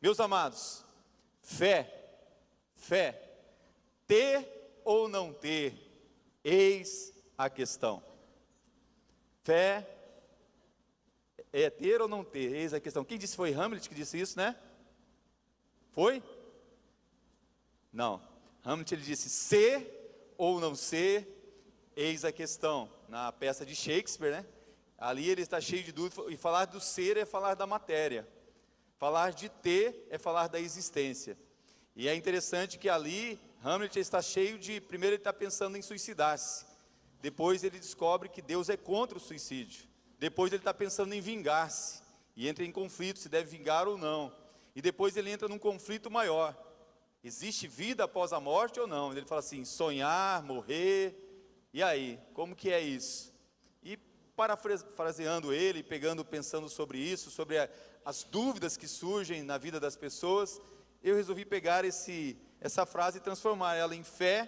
Meus amados, fé, ter ou não ter, eis a questão. Fé é ter ou não ter, eis a questão. Quem disse? Foi Hamlet que disse isso, né? Foi? Não, Hamlet ele disse: ser ou não ser, eis a questão. Na peça de Shakespeare, né? Ali ele está cheio de dúvida, e falar do ser é falar da matéria, falar de ter é falar da existência. E é interessante que ali Hamlet está cheio de, primeiro ele está pensando em suicidar-se, depois ele descobre que Deus é contra o suicídio, depois ele está pensando em vingar-se, e entra em conflito, se deve vingar ou não, e depois ele entra num conflito maior: existe vida após a morte ou não? Ele fala assim: sonhar, morrer, e aí, como que é isso? E parafraseando ele, pensando sobre isso, sobre as dúvidas que surgem na vida das pessoas, eu resolvi pegar essa frase e transformar ela em fé,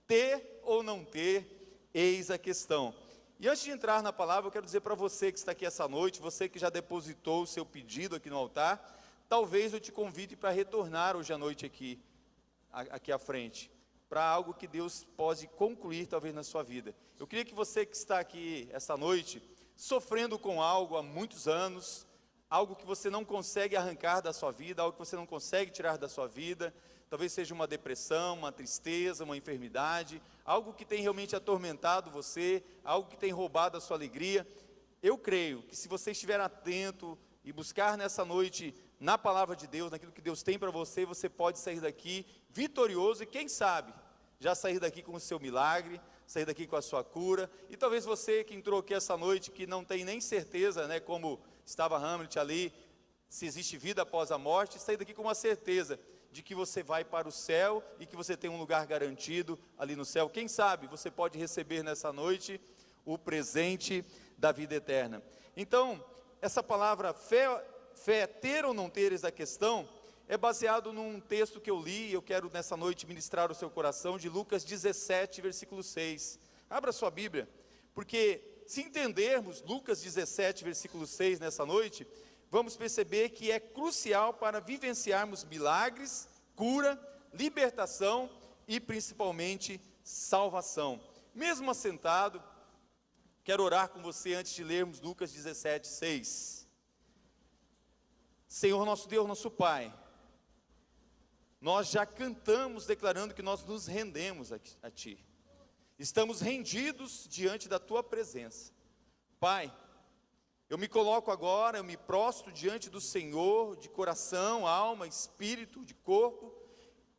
ter ou não ter, eis a questão. E antes de entrar na palavra, eu quero dizer para você que está aqui essa noite, você que já depositou o seu pedido aqui no altar, talvez eu te convide para retornar hoje à noite aqui à frente, para algo que Deus pode concluir talvez na sua vida. Eu queria que você que está aqui essa noite, sofrendo com algo há muitos anos, algo que você não consegue arrancar da sua vida, algo que você não consegue tirar da sua vida, talvez seja uma depressão, uma tristeza, uma enfermidade, algo que tem realmente atormentado você, algo que tem roubado a sua alegria. Eu creio que se você estiver atento e buscar nessa noite na palavra de Deus, naquilo que Deus tem para você, você pode sair daqui vitorioso e quem sabe, já sair daqui com o seu milagre, sair daqui com a sua cura. E talvez você que entrou aqui essa noite, que não tem nem certeza, né, como estava Hamlet ali, se existe vida após a morte, sair daqui com uma certeza de que você vai para o céu e que você tem um lugar garantido ali no céu. Quem sabe você pode receber nessa noite o presente da vida eterna. Então, essa palavra fé, ter ou não ter, essa questão, é baseado num texto que eu li, e eu quero nessa noite ministrar o seu coração, de Lucas 17, versículo 6. Abra sua Bíblia, porque se entendermos Lucas 17, versículo 6 nessa noite, vamos perceber que é crucial para vivenciarmos milagres, cura, libertação e principalmente salvação. Mesmo assentado, quero orar com você antes de lermos Lucas 17, 6. Senhor nosso Deus, nosso Pai, nós já cantamos declarando que nós nos rendemos a Ti. Estamos rendidos diante da Tua presença. Pai, eu me coloco agora, eu me prostro diante do Senhor, de coração, alma, espírito, de corpo,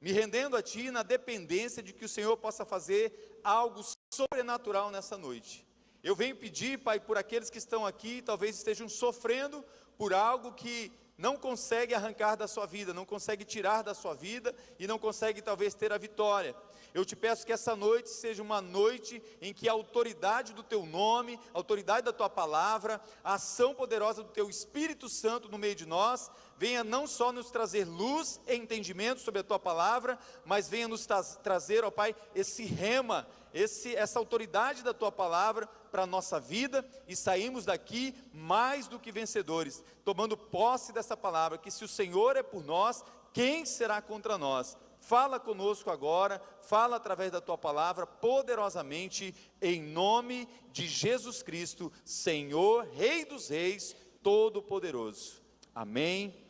me rendendo a Ti na dependência de que o Senhor possa fazer algo sobrenatural nessa noite. Eu venho pedir, Pai, por aqueles que estão aqui, talvez estejam sofrendo por algo que não consegue arrancar da sua vida, não consegue tirar da sua vida e não consegue talvez ter a vitória. Eu te peço que essa noite seja uma noite em que a autoridade do Teu nome, a autoridade da Tua palavra, a ação poderosa do Teu Espírito Santo no meio de nós, venha não só nos trazer luz e entendimento sobre a Tua palavra, mas venha nos trazer, ó Pai, esse rema, essa autoridade da Tua palavra para a nossa vida, e saímos daqui mais do que vencedores, tomando posse dessa palavra, que se o Senhor é por nós, quem será contra nós? Fala conosco agora, fala através da Tua palavra, poderosamente, em nome de Jesus Cristo, Senhor, Rei dos Reis, Todo-Poderoso. Amém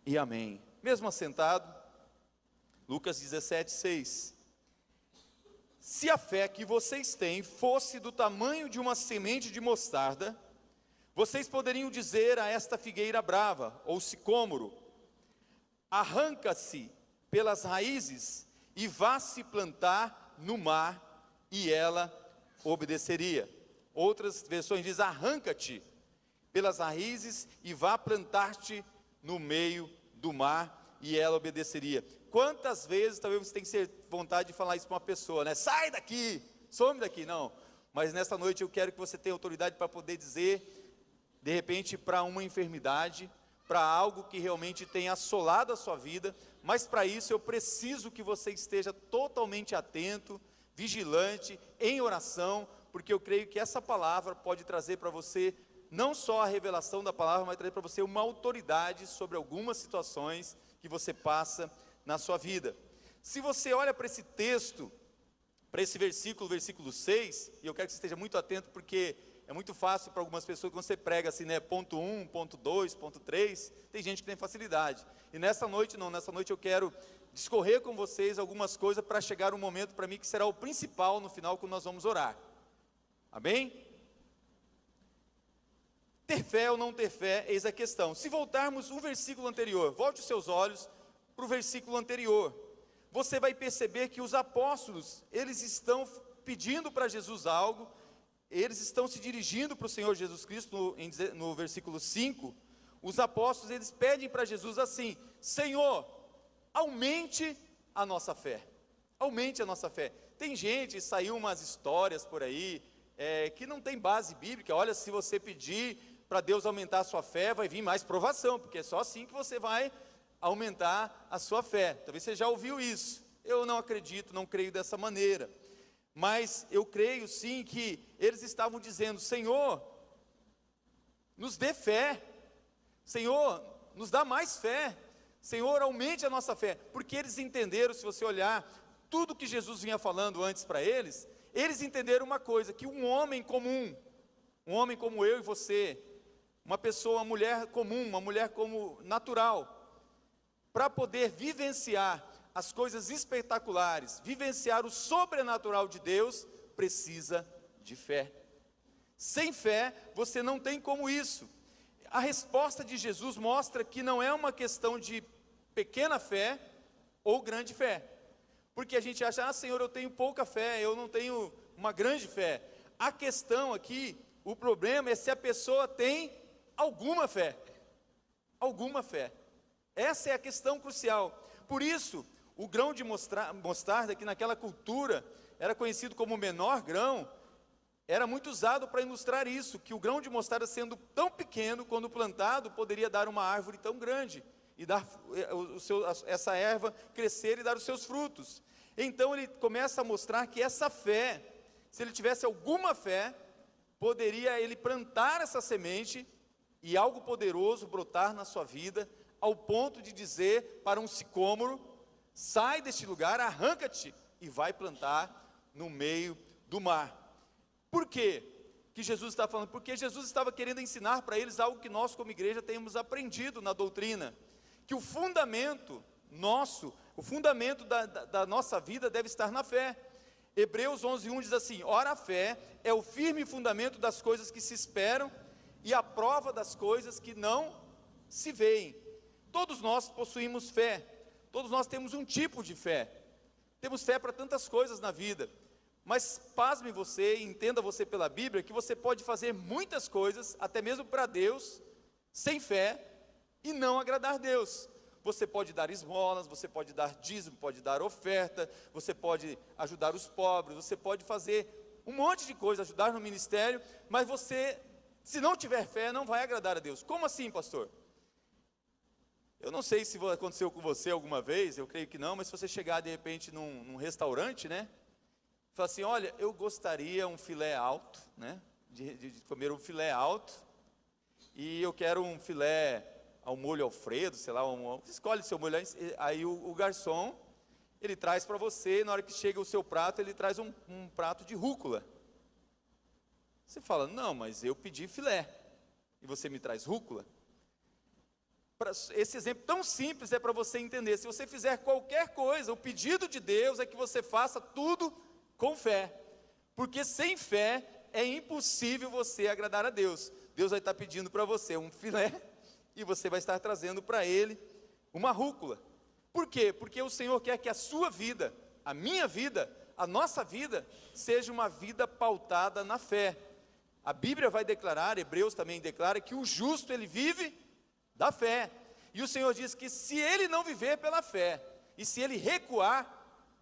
e amém. Mesmo assentado, Lucas 17, 6. Se a fé que vocês têm fosse do tamanho de uma semente de mostarda, vocês poderiam dizer a esta figueira brava, ou sicômoro: arranca-se pelas raízes e vá se plantar no mar, e ela obedeceria. Outras versões dizem: arranca-te pelas raízes e vá plantar-te no meio do mar, e ela obedeceria. Quantas vezes talvez você tenha vontade de falar isso para uma pessoa, né? Sai daqui, some daqui. Não, mas nessa noite eu quero que você tenha autoridade para poder dizer, de repente, para uma enfermidade, para algo que realmente tenha assolado a sua vida, mas para isso eu preciso que você esteja totalmente atento, vigilante, em oração, porque eu creio que essa palavra pode trazer para você não só a revelação da palavra, mas trazer para você uma autoridade sobre algumas situações que você passa na sua vida. Se você olha para esse texto, para esse versículo 6, e eu quero que você esteja muito atento, porque é muito fácil para algumas pessoas, quando você prega assim, né, ponto 1, ponto 2, ponto 3, tem gente que tem facilidade. E nessa noite não, nessa noite eu quero discorrer com vocês algumas coisas para chegar um momento para mim que será o principal no final, quando nós vamos orar. Amém? Ter fé ou não ter fé, eis a questão. Se voltarmos um versículo anterior, volte os seus olhos para o versículo anterior, você vai perceber que os apóstolos, eles estão pedindo para Jesus algo, eles estão se dirigindo para o Senhor Jesus Cristo, no versículo 5, os apóstolos, eles pedem para Jesus assim: Senhor, aumente a nossa fé, aumente a nossa fé. Tem gente, saiu umas histórias por aí, que não tem base bíblica. Olha, se você pedir para Deus aumentar a sua fé, vai vir mais provação, porque é só assim que você vai aumentar a sua fé. Talvez você já ouviu isso. Eu não acredito, não creio dessa maneira, mas eu creio sim que eles estavam dizendo: Senhor, nos dê fé, Senhor, nos dá mais fé, Senhor, aumente a nossa fé, porque eles entenderam, se você olhar tudo que Jesus vinha falando antes para eles, eles entenderam uma coisa, que um homem comum, um homem como eu e você, uma pessoa, uma mulher comum, uma mulher como natural, para poder vivenciar as coisas espetaculares, vivenciar o sobrenatural de Deus, precisa de fé. Sem fé, você não tem como isso. A resposta de Jesus mostra que não é uma questão de pequena fé ou grande fé, porque a gente acha: Senhor, eu tenho pouca fé, eu não tenho uma grande fé. A questão aqui, o problema é se a pessoa tem alguma fé, alguma fé. Essa é a questão crucial. Por isso, o grão de mostarda, que naquela cultura era conhecido como o menor grão, era muito usado para ilustrar isso, que o grão de mostarda, sendo tão pequeno, quando plantado, poderia dar uma árvore tão grande, e dar essa erva crescer e dar os seus frutos. Então ele começa a mostrar que essa fé, se ele tivesse alguma fé, poderia ele plantar essa semente, e algo poderoso brotar na sua vida, ao ponto de dizer para um sicômoro: sai deste lugar, arranca-te e vai plantar no meio do mar. Por quê que Jesus está falando? Porque Jesus estava querendo ensinar para eles algo que nós como igreja temos aprendido na doutrina, que o fundamento nosso, o fundamento da nossa vida deve estar na fé. Hebreus 11:1 diz assim: ora, a fé é o firme fundamento das coisas que se esperam e a prova das coisas que não se veem. Todos nós possuímos fé, todos nós temos um tipo de fé, temos fé para tantas coisas na vida, mas pasme você, entenda você pela Bíblia, que você pode fazer muitas coisas, até mesmo para Deus, sem fé, e não agradar Deus. Você pode dar esmolas, você pode dar dízimo, pode dar oferta, você pode ajudar os pobres, você pode fazer um monte de coisa, ajudar no ministério, mas você, se não tiver fé, não vai agradar a Deus. Como assim, pastor? Eu não sei se aconteceu com você alguma vez, eu creio que não, mas se você chegar de repente num restaurante, né? Fala assim: olha, eu gostaria um filé alto, né? De comer um filé alto, e eu quero um filé ao molho Alfredo, sei lá, você escolhe seu molho, aí o garçom, ele traz para você, na hora que chega o seu prato, ele traz um prato de rúcula. Você fala: não, mas eu pedi filé, e você me traz rúcula? Esse exemplo tão simples é para você entender. Se você fizer qualquer coisa, o pedido de Deus é que você faça tudo com fé, porque sem fé é impossível você agradar a Deus. Deus vai estar pedindo para você um filé, e você vai estar trazendo para Ele uma rúcula. Por quê? Porque o Senhor quer que a sua vida, a minha vida, a nossa vida, seja uma vida pautada na fé. A Bíblia vai declarar, Hebreus também declara, que o justo ele vive da fé, e o Senhor diz que se ele não viver pela fé, e se ele recuar,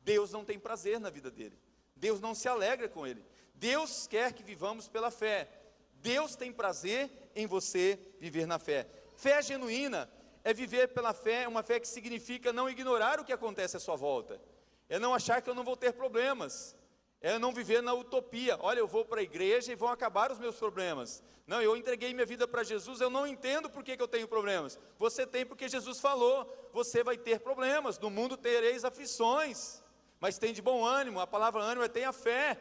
Deus não tem prazer na vida dele, Deus não se alegra com ele. Deus quer que vivamos pela fé, Deus tem prazer em você viver na fé. Fé genuína é viver pela fé, uma fé que significa não ignorar o que acontece à sua volta, é não achar que eu não vou ter problemas, É não viver na utopia. Olha, eu vou para a igreja e vão acabar os meus problemas. Não, eu entreguei minha vida para Jesus, eu não entendo por que eu tenho problemas. Você tem porque Jesus falou, você vai ter problemas, no mundo tereis aflições, mas tem de bom ânimo, a palavra ânimo é tenha fé.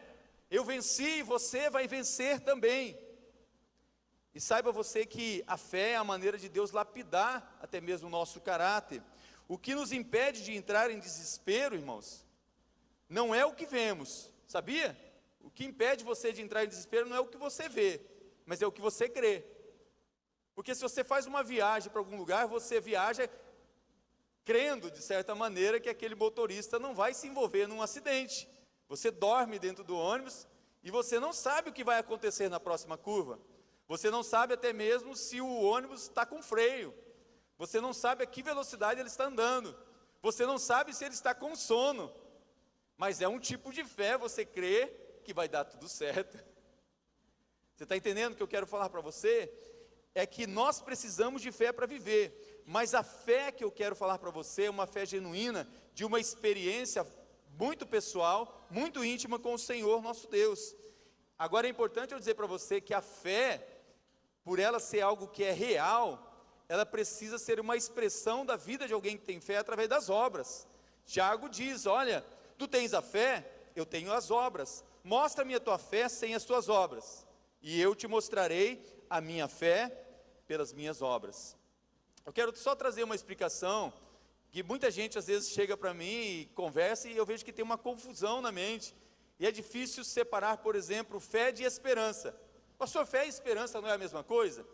Eu venci e você vai vencer também. E saiba você que a fé é a maneira de Deus lapidar até mesmo o nosso caráter. O que nos impede de entrar em desespero, irmãos, não é o que vemos, sabia? O que impede você de entrar em desespero não é o que você vê, mas é o que você crê. Porque se você faz uma viagem para algum lugar, você viaja crendo, de certa maneira, que aquele motorista não vai se envolver num acidente. Você dorme dentro do ônibus e você não sabe o que vai acontecer na próxima curva. Você não sabe até mesmo se o ônibus está com freio. Você não sabe a que velocidade ele está andando. Você não sabe se ele está com sono. Mas é um tipo de fé, você crê que vai dar tudo certo. Você está entendendo o que eu quero falar para você? É que nós precisamos de fé para viver. Mas a fé que eu quero falar para você é uma fé genuína, de uma experiência muito pessoal, muito íntima com o Senhor nosso Deus. Agora é importante eu dizer para você que a fé, por ela ser algo que é real, ela precisa ser uma expressão da vida de alguém que tem fé através das obras. Tiago diz, olha, tu tens a fé, eu tenho as obras. Mostra-me a tua fé sem as tuas obras, e eu te mostrarei a minha fé pelas minhas obras. Eu quero só trazer uma explicação, que muita gente às vezes chega para mim e conversa, e eu vejo que tem uma confusão na mente, e é difícil separar, por exemplo, fé de esperança. Pastor, fé e esperança não é a mesma coisa?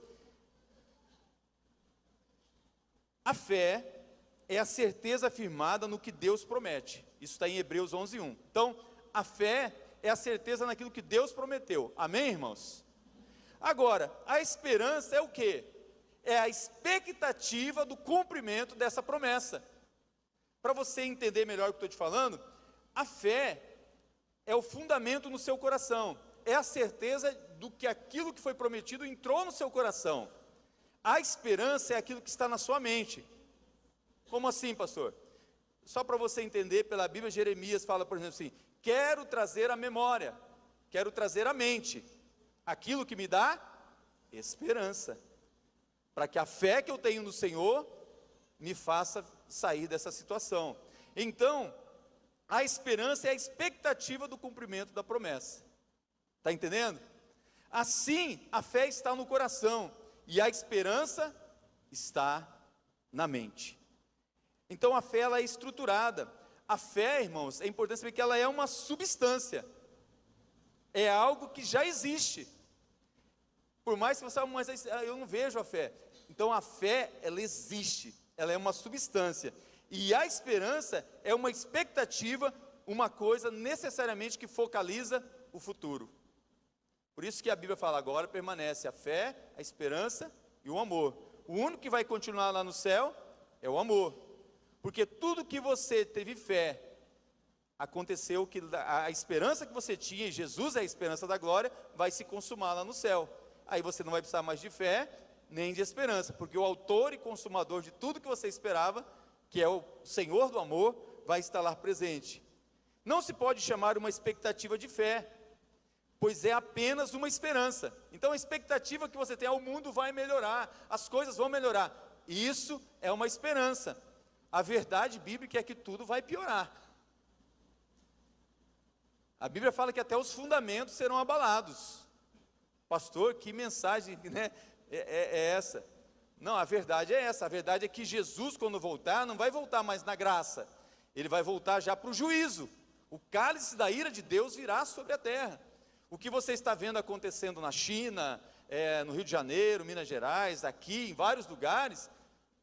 A fé é a certeza afirmada no que Deus promete. Isso está em Hebreus 11:1. Então, a fé é a certeza naquilo que Deus prometeu. Amém, irmãos? Agora, a esperança é o quê? É a expectativa do cumprimento dessa promessa. Para você entender melhor o que estou te falando, a fé é o fundamento no seu coração. É a certeza do que aquilo que foi prometido entrou no seu coração. A esperança é aquilo que está na sua mente. Como assim, pastor? Só para você entender, pela Bíblia, Jeremias fala, por exemplo, assim: quero trazer a memória, quero trazer à mente aquilo que me dá esperança, para que a fé que eu tenho no Senhor me faça sair dessa situação. Então, a esperança é a expectativa do cumprimento da promessa. Está entendendo? Assim, a fé está no coração e a esperança está na mente. Então a fé ela é estruturada. A fé, irmãos, é importante saber que ela é uma substância. É algo que já existe. Por mais que você fale, mas eu não vejo a fé. Então a fé, ela existe. Ela é uma substância. E a esperança é uma expectativa, uma coisa necessariamente que focaliza o futuro. Por isso que a Bíblia fala, agora permanece a fé, a esperança e o amor. O único que vai continuar lá no céu é o amor. Porque tudo que você teve fé, aconteceu que a esperança que você tinha, e Jesus é a esperança da glória, vai se consumar lá no céu. Aí você não vai precisar mais de fé, nem de esperança, porque o autor e consumador de tudo que você esperava, que é o Senhor do amor, vai estar lá presente. Não se pode chamar uma expectativa de fé, pois é apenas uma esperança. Então a expectativa que você tem, o mundo vai melhorar, as coisas vão melhorar. Isso é uma esperança. A verdade bíblica é que tudo vai piorar. A Bíblia fala que até os fundamentos serão abalados. Pastor, que mensagem, né, é essa? Não, a verdade é essa. A verdade é que Jesus, quando voltar, não vai voltar mais na graça. Ele vai voltar já para o juízo. O cálice da ira de Deus virá sobre a terra. O que você está vendo acontecendo na China, no Rio de Janeiro, Minas Gerais, aqui, em vários lugares,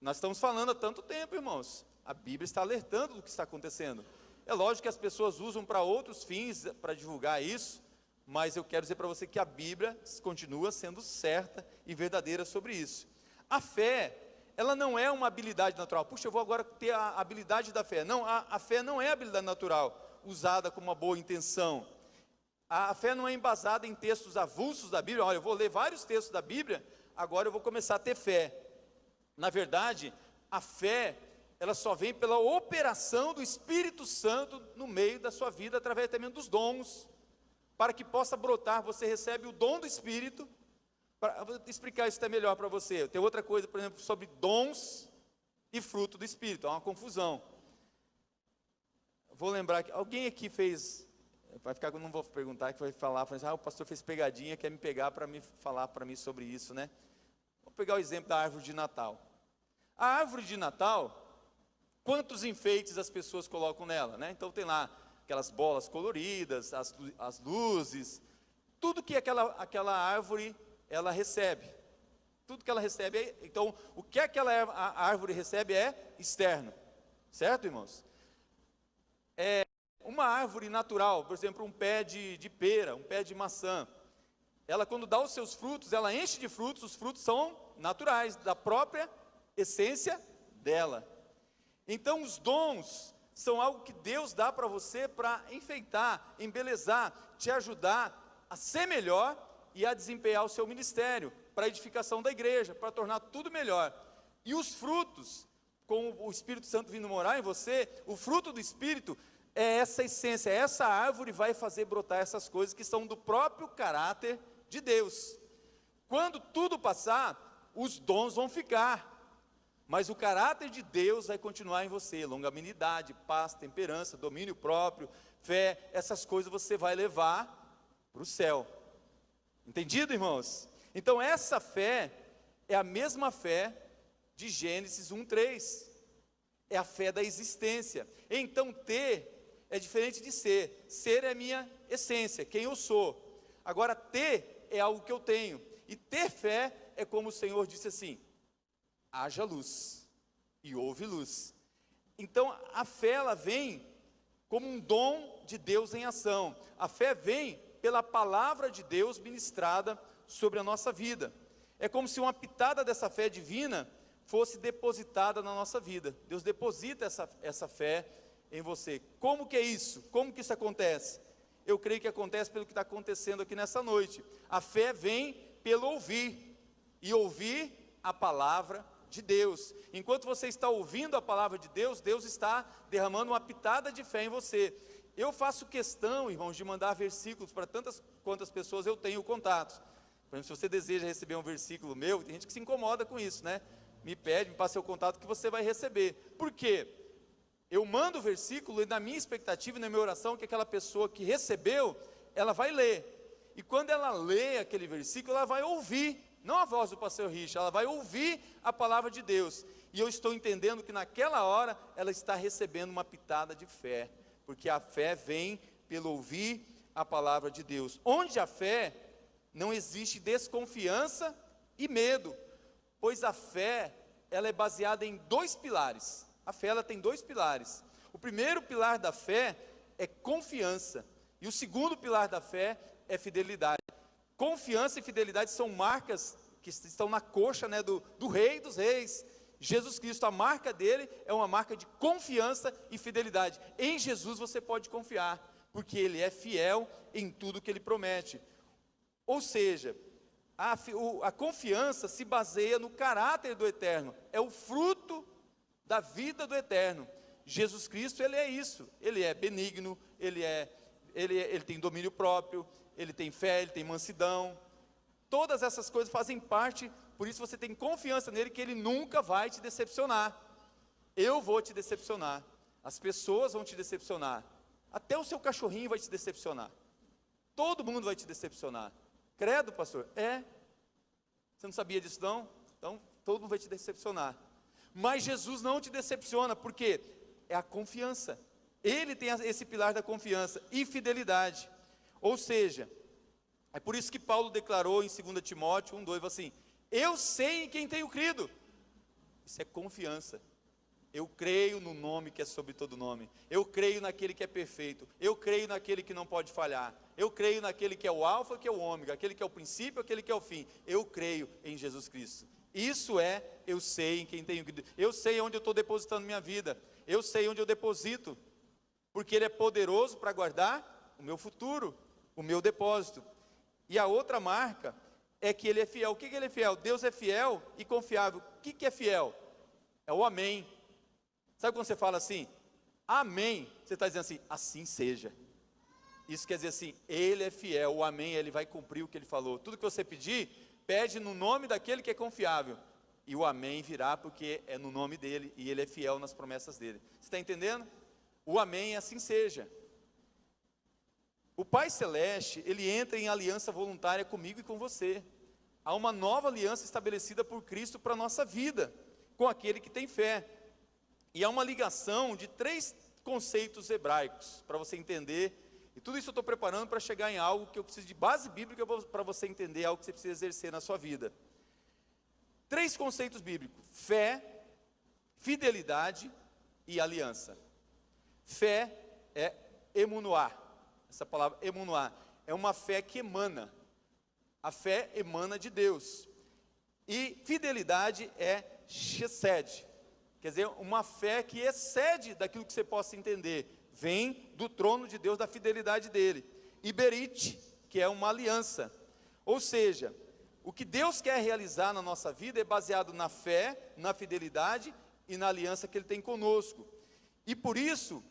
nós estamos falando há tanto tempo, irmãos. A Bíblia está alertando do que está acontecendo. É lógico que as pessoas usam para outros fins, para divulgar isso, mas eu quero dizer para você que a Bíblia continua sendo certa e verdadeira sobre isso. A fé, ela não é uma habilidade natural. Puxa, eu vou agora ter a habilidade da fé. Não, a fé não é habilidade natural, usada com uma boa intenção. A fé não é embasada em textos avulsos da Bíblia. Olha, eu vou ler vários textos da Bíblia, agora eu vou começar a ter fé. Na verdade, a fé, ela só vem pela operação do Espírito Santo no meio da sua vida, através até mesmo dos dons. para que possa brotar, você recebe o dom do Espírito. Eu vou explicar isso até melhor para você. Tem outra coisa, por exemplo, sobre dons e fruto do Espírito, há uma confusão. Vou lembrar que alguém aqui fez, vai ficar, não vou perguntar, que vai falar, o pastor fez pegadinha, quer me pegar para me falar para mim sobre isso, né? Vou pegar o exemplo da árvore de Natal. A árvore de Natal, quantos enfeites as pessoas colocam nela, né? Então tem lá aquelas bolas coloridas, as luzes, tudo que aquela árvore ela recebe. Tudo que ela recebe, então o que aquela árvore recebe é externo, certo, irmãos? Uma árvore natural, por exemplo, um pé de pera, um pé de maçã, ela quando dá os seus frutos, ela enche de frutos, os frutos são naturais, da própria essência dela. Então os dons são algo que Deus dá para você para enfeitar, embelezar, te ajudar a ser melhor e a desempenhar o seu ministério, para a edificação da igreja, para tornar tudo melhor. E os frutos, com o Espírito Santo vindo morar em você, o fruto do Espírito é essa essência, essa árvore vai fazer brotar essas coisas que são do próprio caráter de Deus. Quando tudo passar, os dons vão ficar, mas o caráter de Deus vai continuar em você, longanimidade, paz, temperança, domínio próprio, fé, essas coisas você vai levar para o céu. Entendido, irmãos? Então essa fé é a mesma fé de Gênesis 1:3, é a fé da existência. Então ter é diferente de ser. Ser é a minha essência, quem eu sou. Agora ter é algo que eu tenho. E ter fé é como o Senhor disse assim: haja luz, e houve luz. Então a fé ela vem como um dom de Deus em ação. A fé vem pela palavra de Deus ministrada sobre a nossa vida. É como se uma pitada dessa fé divina fosse depositada na nossa vida. Deus deposita essa fé em você. Como que é isso? Como que isso acontece? Eu creio que acontece pelo que está acontecendo aqui nessa noite. A fé vem pelo ouvir, e ouvir a palavra de Deus. Enquanto você está ouvindo a palavra de Deus, Deus está derramando uma pitada de fé em você. Eu faço questão, irmãos, de mandar versículos para tantas quantas pessoas eu tenho contato. Por exemplo, se você deseja receber um versículo meu, tem gente que se incomoda com isso, né? Me pede, me passa o contato que você vai receber. Por quê? Eu mando o versículo e na minha expectativa, na minha oração, que aquela pessoa que recebeu, ela vai ler. E quando ela lê aquele versículo, ela vai ouvir, não a voz do pastor Richard, ela vai ouvir a palavra de Deus. E eu estou entendendo que naquela hora, ela está recebendo uma pitada de fé. Porque a fé vem pelo ouvir a palavra de Deus. Onde a fé, não existe desconfiança e medo. Pois a fé, ela é baseada em dois pilares. A fé, ela tem dois pilares. O primeiro pilar da fé é confiança. E o segundo pilar da fé é fidelidade. Confiança e fidelidade são marcas que estão na coxa, né, do Rei dos Reis. Jesus Cristo, a marca dele é uma marca de confiança e fidelidade. Em Jesus você pode confiar, porque ele é fiel em tudo que ele promete. Ou seja, a confiança se baseia no caráter do eterno, é o fruto da vida do eterno. Jesus Cristo, ele é isso, ele é benigno, ele tem domínio próprio, ele tem fé, ele tem mansidão. Todas essas coisas fazem parte, por isso você tem confiança nele, que ele nunca vai te decepcionar. Eu vou te decepcionar, as pessoas vão te decepcionar, até o seu cachorrinho vai te decepcionar, todo mundo vai te decepcionar. Credo, pastor? Você não sabia disso não? Então, todo mundo vai te decepcionar. Mas Jesus não te decepciona, porque é a confiança. Ele tem esse pilar da confiança e fidelidade. Ou seja, é por isso que Paulo declarou em 2 Timóteo 1:2, assim: eu sei em quem tenho crido. Isso é confiança. Eu creio no nome que é sobre todo nome. Eu creio naquele que é perfeito. Eu creio naquele que não pode falhar. Eu creio naquele que é o alfa, que é o ômega, aquele que é o princípio, aquele que é o fim. Eu creio em Jesus Cristo. Isso é, eu sei em quem tenho crido. Eu sei onde eu estou depositando minha vida. Eu sei onde eu deposito. Porque Ele é poderoso para guardar o meu futuro, o meu depósito. E a outra marca é que Ele é fiel. O que Ele é fiel? Deus é fiel e confiável. O que é fiel? É o amém. Sabe quando você fala assim, amém? Você está dizendo assim, assim seja. Isso quer dizer assim, Ele é fiel, o amém, Ele vai cumprir o que Ele falou. Tudo que você pedir, pede no nome daquele que é confiável. E o amém virá porque é no nome dEle, e Ele é fiel nas promessas dEle. Você está entendendo? O amém, assim seja. O Pai Celeste, Ele entra em aliança voluntária comigo e com você. Há uma nova aliança estabelecida por Cristo para a nossa vida, com aquele que tem fé. E há uma ligação de 3 conceitos hebraicos, para você entender. E tudo isso eu estou preparando para chegar em algo que eu preciso de base bíblica para você entender, algo que você precisa exercer na sua vida. 3 conceitos bíblicos: fé, fidelidade e aliança. Fé é emunuá. Essa palavra emunuá é uma fé que emana. A fé emana de Deus. E fidelidade é chesed. Quer dizer, uma fé que excede daquilo que você possa entender. Vem do trono de Deus, da fidelidade dele. E berit, que é uma aliança. Ou seja, o que Deus quer realizar na nossa vida é baseado na fé, na fidelidade e na aliança que Ele tem conosco. E por isso,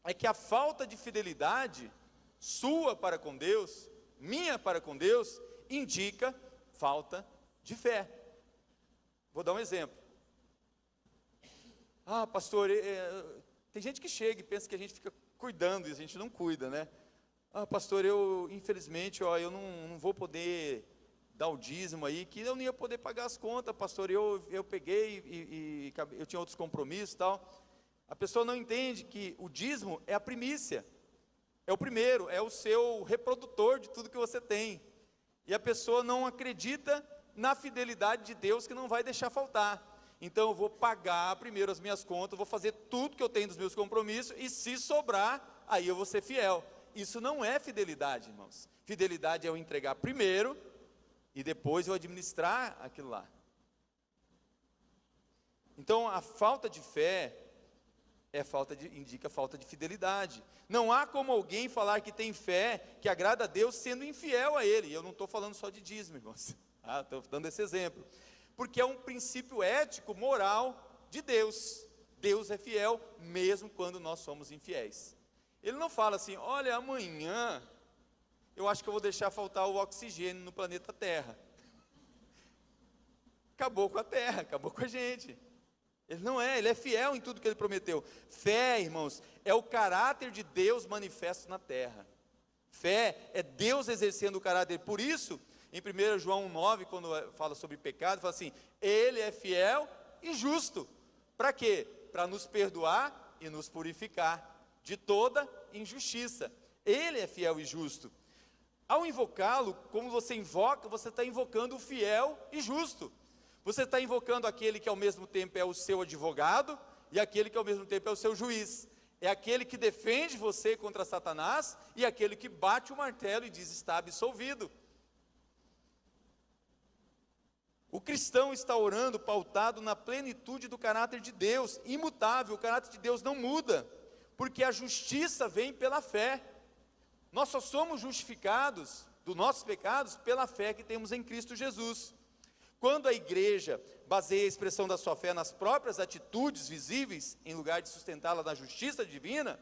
é que a falta de fidelidade sua para com Deus, minha para com Deus, indica falta de fé. Vou dar um exemplo. Ah, pastor, tem gente que chega e pensa que a gente fica cuidando e a gente não cuida, né? Ah, pastor, infelizmente, eu não vou poder dar o dízimo aí, que eu não ia poder pagar as contas, pastor, eu peguei e eu tinha outros compromissos e tal. A pessoa não entende que o dízimo é a primícia, é o primeiro, é o seu reprodutor de tudo que você tem. E a pessoa não acredita na fidelidade de Deus, que não vai deixar faltar. Então eu vou pagar primeiro as minhas contas, vou fazer tudo que eu tenho dos meus compromissos, e se sobrar, aí eu vou ser fiel. Isso não é fidelidade, irmãos. Fidelidade é eu entregar primeiro, e depois eu administrar aquilo lá. Então a falta de fé indica falta de fidelidade. Não há como alguém falar que tem fé, que agrada a Deus, sendo infiel a Ele. E eu não estou falando só de dízimo, irmãos. Estou dando esse exemplo. Porque é um princípio ético, moral de Deus. Deus é fiel, mesmo quando nós somos infiéis. Ele não fala assim, olha, amanhã eu acho que eu vou deixar faltar o oxigênio no planeta Terra. Acabou com a Terra, acabou com a gente. Ele é fiel em tudo que Ele prometeu. Fé, irmãos, é o caráter de Deus manifesto na terra. Fé é Deus exercendo o caráter. Por isso, em 1 João 9, quando fala sobre pecado, fala assim, Ele é fiel e justo. Para quê? Para nos perdoar e nos purificar de toda injustiça. Ele é fiel e justo. Ao invocá-lo, como você invoca, você está invocando o fiel e justo. Você está invocando aquele que ao mesmo tempo é o seu advogado e aquele que ao mesmo tempo é o seu juiz. É aquele que defende você contra Satanás e aquele que bate o martelo e diz, está absolvido. O cristão está orando pautado na plenitude do caráter de Deus, imutável. O caráter de Deus não muda, porque a justiça vem pela fé. Nós só somos justificados dos nossos pecados pela fé que temos em Cristo Jesus. Quando a igreja baseia a expressão da sua fé nas próprias atitudes visíveis, em lugar de sustentá-la na justiça divina,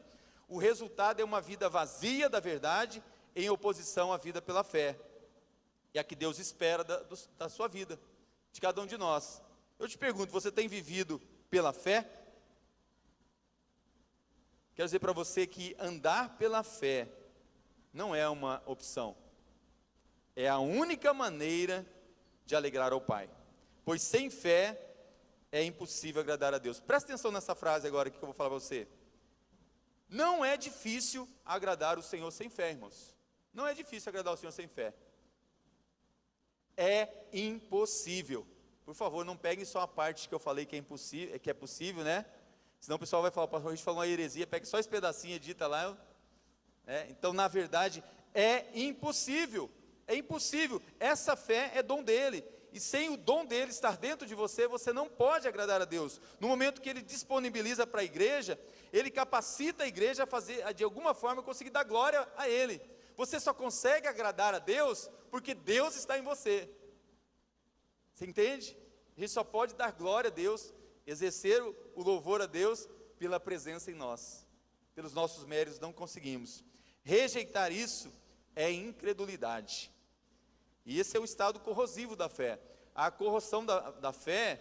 o resultado é uma vida vazia da verdade, em oposição à vida pela fé. É a que Deus espera da sua vida, de cada um de nós. Eu te pergunto, você tem vivido pela fé? Quero dizer para você que andar pela fé não é uma opção. É a única maneira de alegrar ao Pai. Pois sem fé é impossível agradar a Deus. Presta atenção nessa frase agora que eu vou falar para você. Não é difícil agradar o Senhor sem fé, irmãos. Não é difícil agradar o Senhor sem fé. É impossível. Por favor, não peguem só a parte que eu falei que é impossível, que é possível, né? Senão o pessoal vai falar, pastor, a gente falou uma heresia, pegue só esse pedacinho, edita lá. Então, na verdade, é impossível. É impossível. Essa fé é dom dele. E sem o dom dele estar dentro de você, você não pode agradar a Deus. No momento que ele disponibiliza para a igreja, ele capacita a igreja a fazer, de alguma forma, conseguir dar glória a ele. Você só consegue agradar a Deus porque Deus está em você. Você entende? A gente só pode dar glória a Deus, exercer o louvor a Deus pela presença em nós. Pelos nossos méritos não conseguimos. Rejeitar isso é incredulidade. E esse é o estado corrosivo da fé. A corrosão da fé,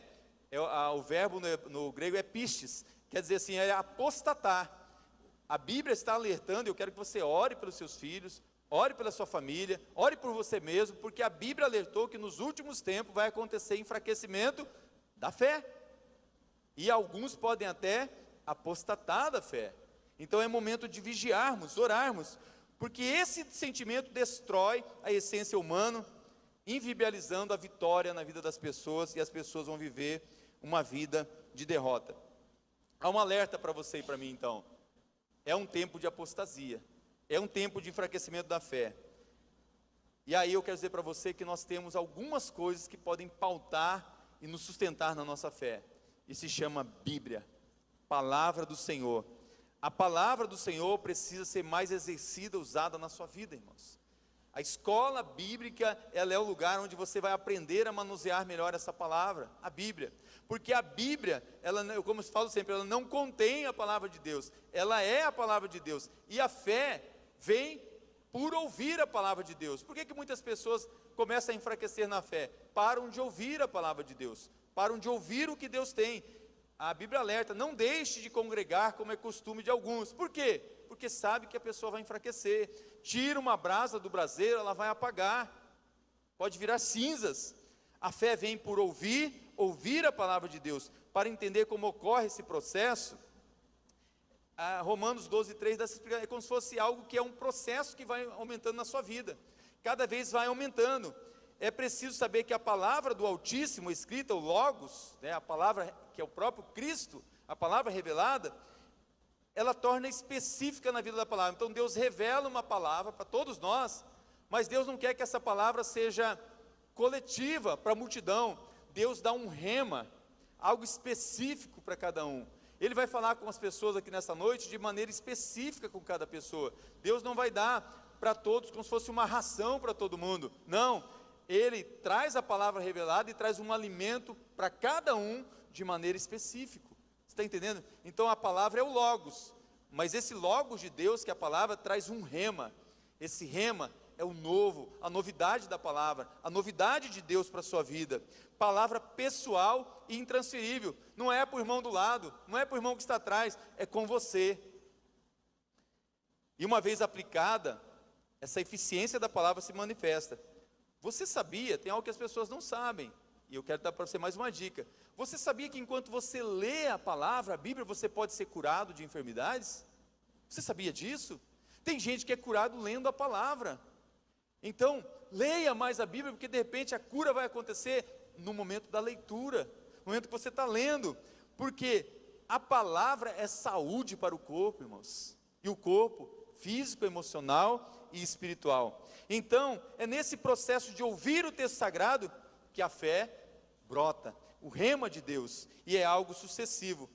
o verbo no grego é pistes, quer dizer assim, é apostatar. A Bíblia está alertando, eu quero que você ore pelos seus filhos, ore pela sua família, ore por você mesmo, porque a Bíblia alertou que nos últimos tempos vai acontecer enfraquecimento da fé. E alguns podem até apostatar da fé. Então é momento de vigiarmos, orarmos, porque esse sentimento destrói a essência humana, inviabilizando a vitória na vida das pessoas, e as pessoas vão viver uma vida de derrota. Há um alerta para você e para mim então. É um tempo de apostasia, é um tempo de enfraquecimento da fé. E aí eu quero dizer para você que nós temos algumas coisas que podem pautar e nos sustentar na nossa fé. E se chama Bíblia, Palavra do Senhor. A Palavra do Senhor precisa ser mais exercida, usada na sua vida, irmãos. A escola bíblica, ela é o lugar onde você vai aprender a manusear melhor essa palavra, a Bíblia. Porque a Bíblia, como eu falo sempre, ela não contém a palavra de Deus, ela é a palavra de Deus. E a fé vem por ouvir a palavra de Deus. Por que muitas pessoas começam a enfraquecer na fé? Param de ouvir a palavra de Deus, param de ouvir o que Deus tem. A Bíblia alerta, não deixe de congregar como é costume de alguns. Por quê? Porque sabe que a pessoa vai enfraquecer. Tira uma brasa do braseiro, ela vai apagar, pode virar cinzas. A fé vem por ouvir a palavra de Deus. Para entender como ocorre esse processo, Romanos 12:3 dá essa explicação. É como se fosse algo que é um processo que vai aumentando na sua vida, cada vez vai aumentando. É preciso saber que a palavra do Altíssimo, escrita, o Logos, a palavra que é o próprio Cristo, a palavra revelada, ela torna específica na vida da palavra. Então Deus revela uma palavra para todos nós, mas Deus não quer que essa palavra seja coletiva para a multidão. Deus dá um rema, algo específico para cada um. Ele vai falar com as pessoas aqui nessa noite de maneira específica com cada pessoa. Deus não vai dar para todos como se fosse uma ração para todo mundo. Não, Ele traz a palavra revelada e traz um alimento para cada um de maneira específica. Está entendendo? Então a palavra é o Logos, mas esse Logos de Deus, que é a palavra, traz um rema. Esse rema é o novo, a novidade da palavra, a novidade de Deus para a sua vida. Palavra pessoal e intransferível. Não é para o irmão do lado, não é para o irmão que está atrás, é com você. E uma vez aplicada, essa eficiência da palavra se manifesta. Você sabia, tem algo que as pessoas não sabem, e eu quero dar para você mais uma dica. Você sabia que enquanto você lê a palavra, a Bíblia, você pode ser curado de enfermidades? Você sabia disso? Tem gente que é curado lendo a palavra. Então, leia mais a Bíblia, porque de repente a cura vai acontecer no momento da leitura, no momento que você está lendo. Porque a palavra é saúde para o corpo, irmãos. E o corpo, físico, emocional e espiritual. Então, é nesse processo de ouvir o texto sagrado que a fé brota, o rema de Deus, e é algo sucessivo,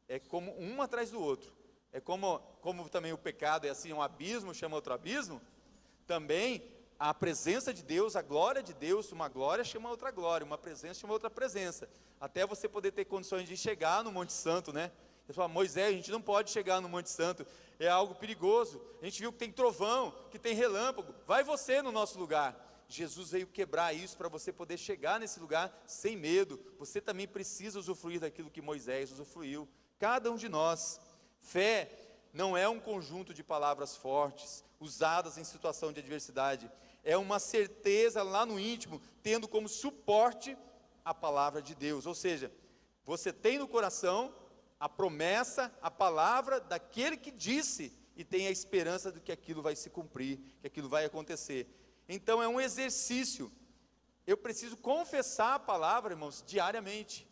é como um atrás do outro. É como também o pecado é assim, um abismo chama outro abismo, também a presença de Deus, a glória de Deus, uma glória chama outra glória, uma presença chama outra presença, até você poder ter condições de chegar no Monte Santo, né? Você fala, Moisés, a gente não pode chegar no Monte Santo, é algo perigoso, a gente viu que tem trovão, que tem relâmpago, vai você no nosso lugar. Jesus veio quebrar isso para você poder chegar nesse lugar sem medo. Você também precisa usufruir daquilo que Moisés usufruiu, cada um de nós. Fé não é um conjunto de palavras fortes, usadas em situação de adversidade, é uma certeza lá no íntimo, tendo como suporte a palavra de Deus. Ou seja, você tem no coração a promessa, a palavra daquele que disse, e tem a esperança de que aquilo vai se cumprir, que aquilo vai acontecer. Então é um exercício. Eu preciso confessar a palavra, irmãos, diariamente,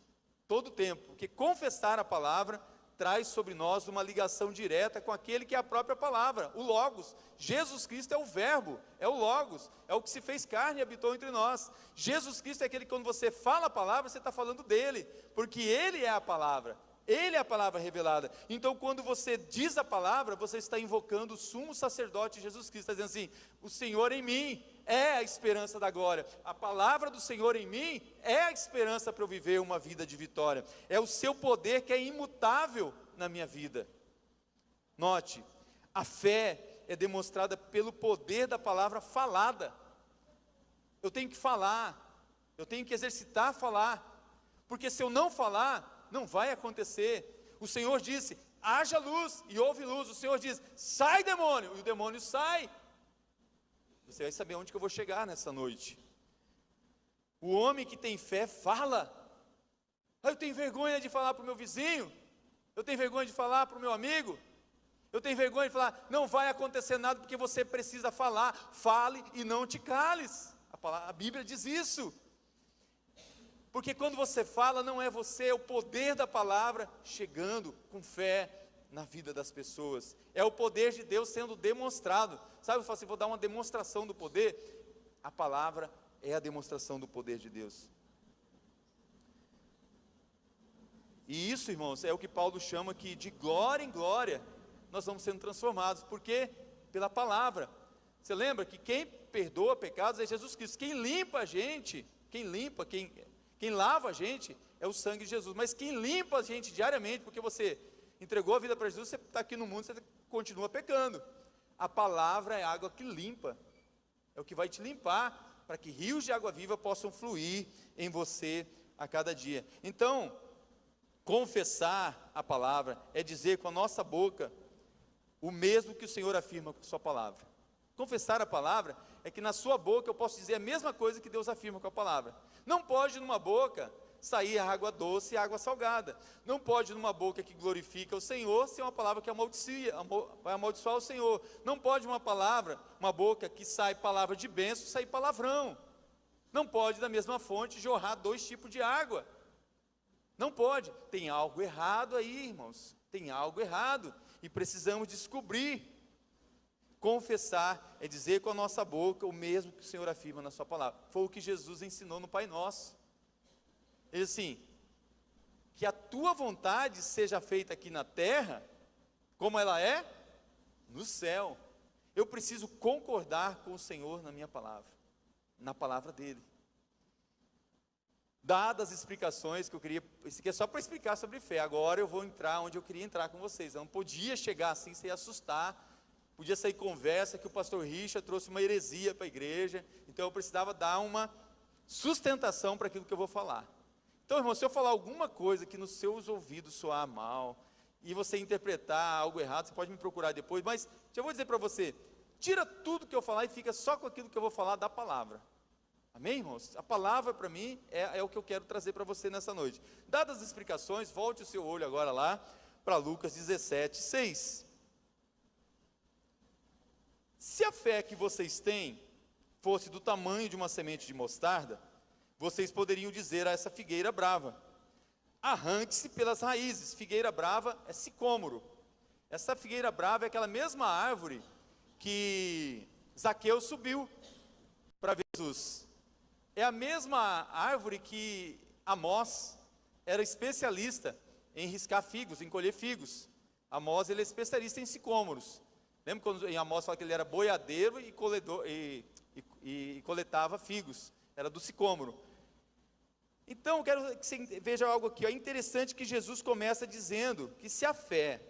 todo o tempo, porque confessar a palavra traz sobre nós uma ligação direta com aquele que é a própria palavra, o Logos. Jesus Cristo é o verbo, é o Logos, é o que se fez carne e habitou entre nós. Jesus Cristo é aquele que quando você fala a palavra, você está falando dele, porque ele é a palavra. Ele é a palavra revelada. Então quando você diz a palavra, você está invocando o sumo sacerdote Jesus Cristo, está dizendo assim, o Senhor em mim é a esperança da glória, a palavra do Senhor em mim é a esperança para eu viver uma vida de vitória, é o seu poder que é imutável na minha vida. Note, a fé é demonstrada pelo poder da palavra falada. Eu tenho que falar, eu tenho que exercitar a falar, porque se eu não falar, não vai acontecer. O Senhor disse, haja luz, e houve luz. O Senhor diz, sai demônio, e o demônio sai. Você vai saber onde que eu vou chegar nessa noite. O homem que tem fé fala. Eu tenho vergonha de falar para o meu vizinho, eu tenho vergonha de falar para o meu amigo, eu tenho vergonha de falar, não vai acontecer nada porque você precisa falar. Fale e não te cales. A Bíblia diz isso. Porque quando você fala, não é você, é o poder da palavra chegando com fé na vida das pessoas. É o poder de Deus sendo demonstrado. Sabe, eu falo assim, vou dar uma demonstração do poder. A palavra é a demonstração do poder de Deus. E isso, irmãos, é o que Paulo chama que de glória em glória nós vamos sendo transformados. Por quê? Pela palavra. Você lembra que quem perdoa pecados é Jesus Cristo. Quem limpa a gente, quem lava a gente é o sangue de Jesus. Mas quem limpa a gente diariamente, porque você entregou a vida para Jesus, você está aqui no mundo, você continua pecando. A palavra é a água que limpa, é o que vai te limpar, para que rios de água viva possam fluir em você a cada dia. Então, confessar a palavra é dizer com a nossa boca o mesmo que o Senhor afirma com a sua palavra. Confessar a palavra é que na sua boca eu posso dizer a mesma coisa que Deus afirma com a palavra. Não pode numa boca sair água doce e água salgada. Não pode numa boca que glorifica o Senhor ser uma palavra que vai amaldiçoar o Senhor. Não pode uma boca que sai palavra de bênção, sair palavrão. Não pode da mesma fonte jorrar 2 tipos de água. Não pode. Tem algo errado aí, irmãos. Tem algo errado. E precisamos descobrir. Confessar é dizer com a nossa boca o mesmo que o Senhor afirma na sua palavra. Foi o que Jesus ensinou no Pai Nosso. Ele diz assim, que a tua vontade seja feita aqui na terra, como ela é no céu. Eu preciso concordar com o Senhor na minha palavra, na palavra dele. Dadas as explicações que eu queria, isso aqui é só para explicar sobre fé, agora eu vou entrar onde eu queria entrar com vocês. Eu não podia chegar assim sem assustar, podia sair conversa que o pastor Richard trouxe uma heresia para a igreja, então eu precisava dar uma sustentação para aquilo que eu vou falar. Então, irmão, se eu falar alguma coisa que nos seus ouvidos soar mal, e você interpretar algo errado, você pode me procurar depois, mas já vou dizer para você, tira tudo que eu falar e fica só com aquilo que eu vou falar da palavra. Amém, irmãos? A palavra para mim é o que eu quero trazer para você nessa noite. Dadas as explicações, volte o seu olho agora lá para Lucas 17, 6. Se a fé que vocês têm fosse do tamanho de uma semente de mostarda, vocês poderiam dizer a essa figueira brava, arranque-se pelas raízes. Figueira brava é sicômoro. Essa figueira brava é aquela mesma árvore que Zaqueu subiu para ver Jesus. É a mesma árvore que Amós era especialista em riscar figos, em colher figos. Amós, ele é especialista em sicômoros. Lembra quando em Amós fala que ele era boiadeiro e coletava figos? Era do sicômoro. Então, eu quero que você veja algo aqui. É interessante que Jesus começa dizendo que se a fé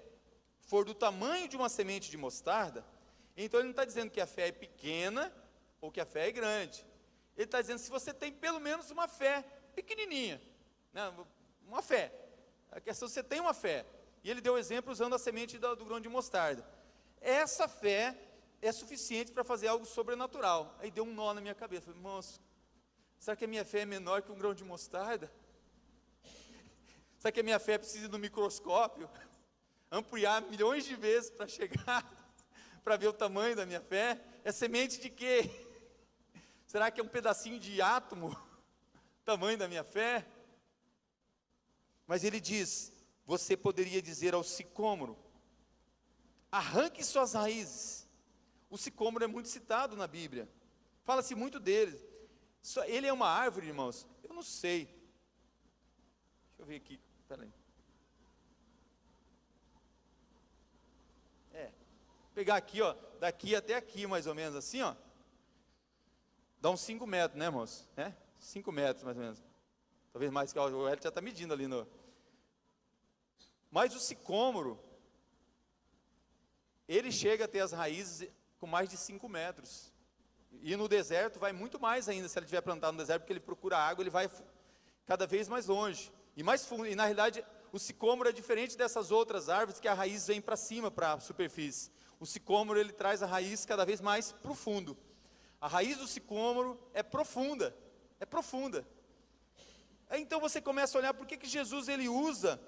for do tamanho de uma semente de mostarda, então ele não está dizendo que a fé é pequena ou que a fé é grande. Ele está dizendo se você tem pelo menos uma fé pequenininha, né? Uma fé. A questão é se você tem uma fé. E ele deu exemplo usando a semente do grão de mostarda. Essa fé é suficiente para fazer algo sobrenatural. Aí deu um nó na minha cabeça. Falei, irmãos, será que a minha fé é menor que um grão de mostarda? Será que a minha fé precisa de um microscópio? Ampliar milhões de vezes para chegar, para ver o tamanho da minha fé? É semente de quê? Será que é um pedacinho de átomo? Tamanho da minha fé? Mas ele diz, você poderia dizer ao sicômoro, arranque suas raízes. O sicômoro é muito citado na Bíblia. Fala-se muito dele. Ele é uma árvore, irmãos? Eu não sei. Deixa eu ver aqui. Peraí. Pegar aqui, ó. Daqui até aqui, mais ou menos assim, ó. Dá uns 5 metros, né, irmãos? 5 metros, mais ou menos. Talvez mais, que o Hélio já está medindo ali no... Mas o sicômoro, ele chega a ter as raízes com mais de 5 metros. E no deserto vai muito mais ainda, se ele estiver plantado no deserto, porque ele procura água, ele vai cada vez mais longe, e mais fundo. E na realidade, o sicômoro é diferente dessas outras árvores, que a raiz vem para cima, para a superfície. O sicômoro, ele traz a raiz cada vez mais para o fundo. A raiz do sicômoro é profunda, é profunda. Aí então você começa a olhar, por que Jesus ele usa